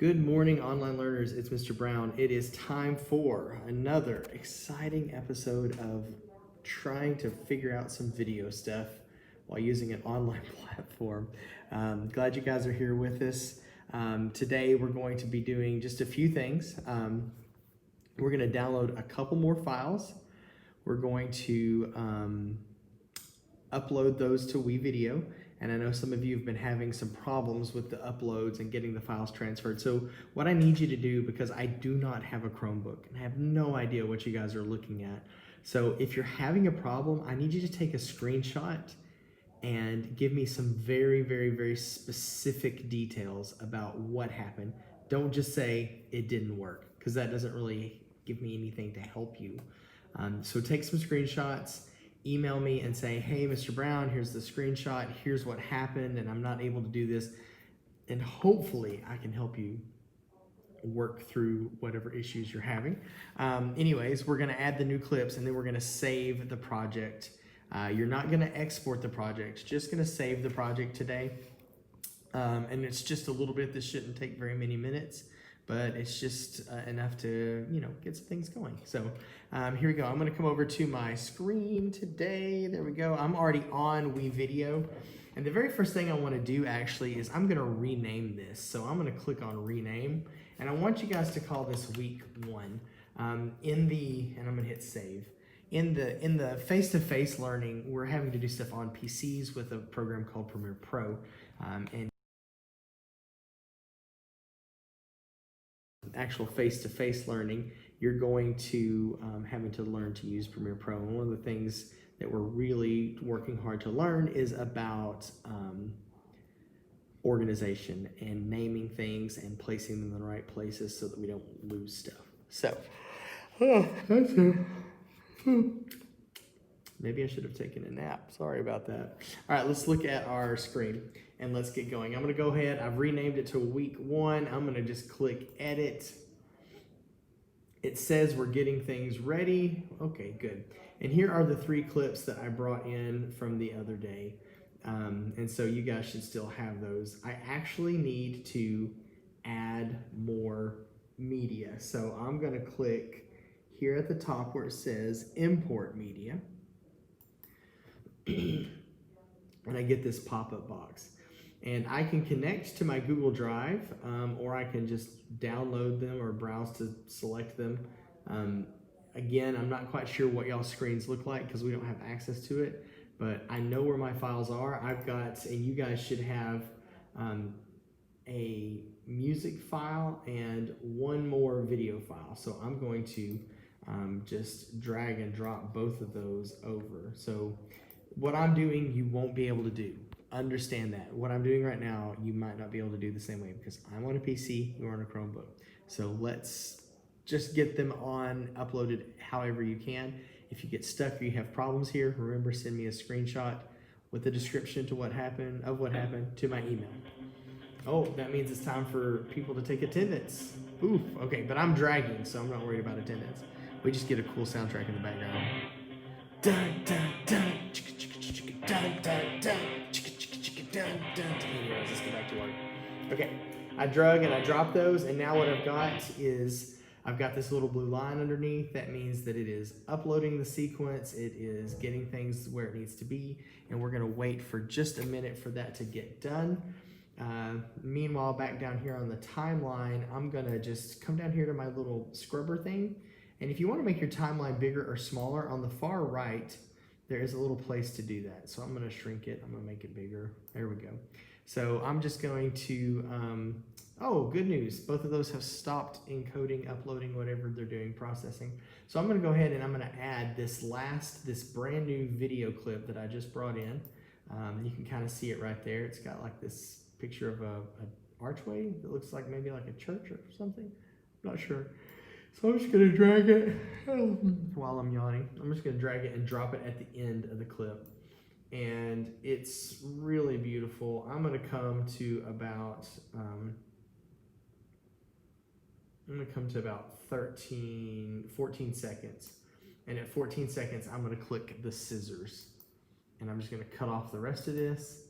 Good morning, online learners. It's Mr. Brown. It is time for another exciting episode of trying to figure out some video stuff while using an online platform. Glad you guys are here with us. Today, we're going to be doing just a few things. We're going to download a couple more files. We're going to upload those to WeVideo. And I know some of you have been having some problems with the uploads and getting the files transferred. So what I need you to do, because I do not have a Chromebook and I have no idea what you guys are looking at. So if you're having a problem, I need you to take a screenshot and give me some very specific details about what happened. Don't just say it didn't work, because that doesn't really give me anything to help you. So take some screenshots, email me and say, hey, Mr. Brown, here's the screenshot, here's what happened, and I'm not able to do this. And hopefully I can help you work through whatever issues you're having. Anyways, we're gonna add the new clips and then we're gonna save the project. You're not gonna export the project, just gonna save the project today. And it's just a little bit, this shouldn't take very many minutes, but it's just enough to, get some things going. So here we go. I'm gonna come over to my screen today. There we go. I'm already on WeVideo. And the very first thing I wanna do actually is I'm gonna rename this. So I'm gonna click on rename, and I want you guys to call this week 1. And I'm gonna hit save. In the face-to-face learning, we're having to do stuff on PCs with a program called Premiere Pro. And actual face-to-face learning, you're going to having to learn to use Premiere Pro. And one of the things that we're really working hard to learn is about organization and naming things and placing them in the right places so that we don't lose stuff. So, maybe I should have taken a nap. Sorry about that. All right, let's look at our screen and let's get going. I'm gonna go ahead, I've renamed it to week 1. I'm gonna just click edit. It says we're getting things ready. Okay, good. And here are the 3 clips that I brought in from the other day. And so you guys should still have those. I actually need to add more media. So I'm gonna click here at the top where it says import media. And I get this pop-up box. And I can connect to my Google Drive, or I can just download them or browse to select them. Again, I'm not quite sure what y'all's screens look like because we don't have access to it, but I know where my files are. And you guys should have a music file and 1 more video file. So I'm going to just drag and drop both of those over. So what I'm doing, you won't be able to do. Understand that. What I'm doing right now, you might not be able to do the same way because I'm on a PC, you're on a Chromebook. So let's just get them uploaded however you can. If you get stuck or you have problems here, remember, send me a screenshot with a description to what happened to my email. Oh, that means it's time for people to take attendance. Oof, okay, but I'm dragging, so I'm not worried about attendance. We just get a cool soundtrack in the background. Dun, dun, dun, chicka, chicka, chicka, dun, dun, dun, chicka, chicka, chicka, dun, dun. Anyways, let's get back to work. Okay, I drug and I dropped those, and now what I've got is I've got this little blue line underneath. That means that it is uploading the sequence, it is getting things where it needs to be, and we're gonna wait for just a minute for that to get done. Meanwhile, back down here on the timeline, I'm gonna just come down here to my little scrubber thing. And if you want to make your timeline bigger or smaller, on the far right, there is a little place to do that. So I'm going to shrink it. I'm going to make it bigger. There we go. So I'm just going to, oh, good news. Both of those have stopped encoding, uploading, whatever they're doing, processing. So I'm going to go ahead and I'm going to add this brand new video clip that I just brought in. You can kind of see it right there. It's got like this picture of an archway that looks like maybe like a church or something. I'm not sure. So I'm just gonna drag it while I'm yawning. I'm just gonna drag it and drop it at the end of the clip. And it's really beautiful. I'm gonna come to about, 14 seconds. And at 14 seconds, I'm gonna click the scissors. And I'm just gonna cut off the rest of this.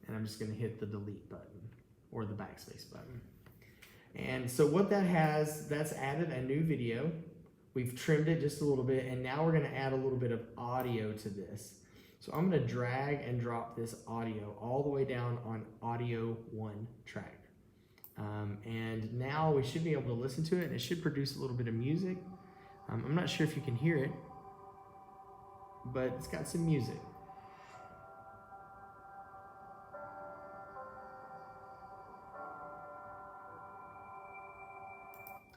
And I'm just gonna hit the delete button or the backspace button. And so what that has, that's added a new video. We've trimmed it just a little bit, and now we're gonna add a little bit of audio to this. So I'm gonna drag and drop this audio all the way down on audio 1 track. And now we should be able to listen to it, and it should produce a little bit of music. I'm not sure if you can hear it, but it's got some music.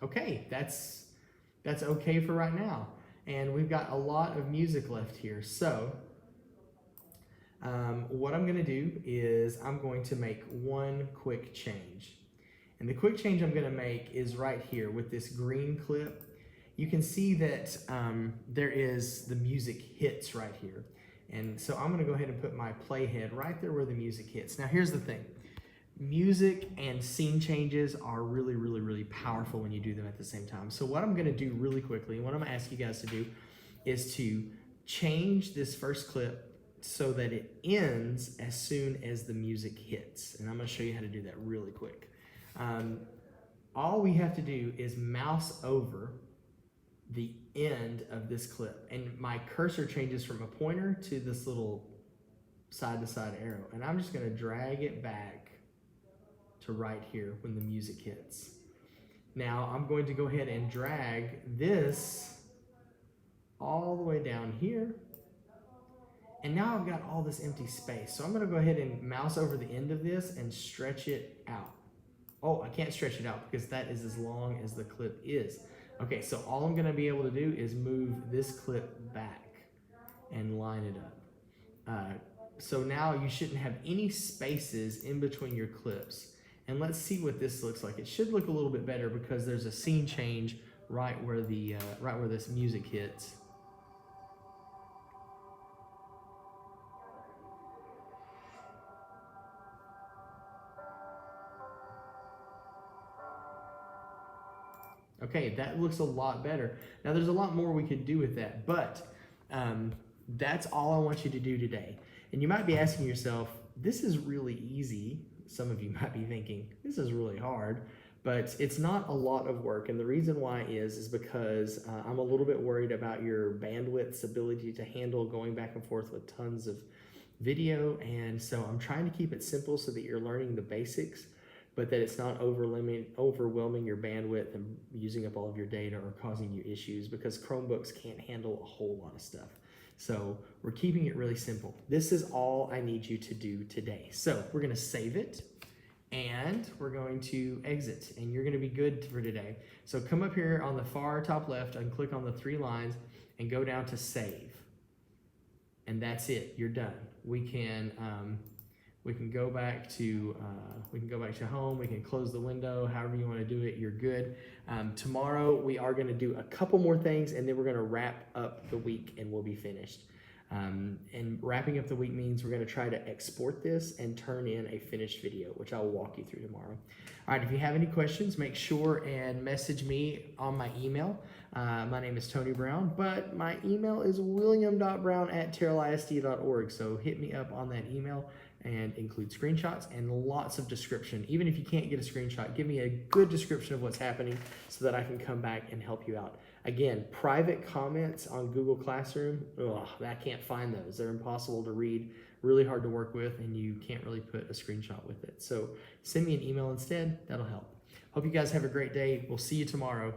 Okay, that's okay for right now. And we've got a lot of music left here. So what I'm gonna do is I'm going to make one quick change. And the quick change I'm gonna make is right here with this green clip. You can see that there is the music hits right here. And so I'm gonna go ahead and put my playhead right there where the music hits. Now here's the thing. Music and scene changes are really, really, really powerful when you do them at the same time. So what I'm gonna do really quickly, and what I'm gonna ask you guys to do is to change this first clip so that it ends as soon as the music hits. And I'm gonna show you how to do that really quick. All we have to do is mouse over the end of this clip, and my cursor changes from a pointer to this little side-to-side arrow, and I'm just gonna drag it back to right here when the music hits. Now I'm going to go ahead and drag this all the way down here, and now I've got all this empty space. So I'm gonna go ahead and mouse over the end of this and stretch it out. Oh, I can't stretch it out because that is as long as the clip is. Okay, so all I'm gonna be able to do is move this clip back and line it up. So now you shouldn't have any spaces in between your clips. And let's see what this looks like. It should look a little bit better because there's a scene change right where the right where this music hits. Okay, that looks a lot better. Now there's a lot more we could do with that, but that's all I want you to do today. And you might be asking yourself, this is really easy. Some of you might be thinking, this is really hard, but it's not a lot of work. And the reason why is because I'm a little bit worried about your bandwidth's ability to handle going back and forth with tons of video. And so I'm trying to keep it simple so that you're learning the basics, but that it's not overwhelming your bandwidth and using up all of your data or causing you issues, because Chromebooks can't handle a whole lot of stuff. So we're keeping it really simple. This is all I need you to do today. So we're gonna save it and we're going to exit, and you're gonna be good for today. So come up here on the far top left and click on the 3 lines and go down to save. And that's it, you're done. We can go back to home. We can close the window. However you want to do it, you're good. Tomorrow we are going to do a couple more things, and then we're going to wrap up the week, and we'll be finished. And wrapping up the week means we're going to try to export this and turn in a finished video, which I'll walk you through tomorrow. All right, if you have any questions, make sure and message me on my email. My name is Tony Brown, but my email is william.brown@terrelisd.org. So hit me up on that email and include screenshots and lots of description. Even if you can't get a screenshot, give me a good description of what's happening so that I can come back and help you out. Again, private comments on Google Classroom, I can't find those. They're impossible to read, really hard to work with, and you can't really put a screenshot with it. So send me an email instead, that'll help. Hope you guys have a great day. We'll see you tomorrow.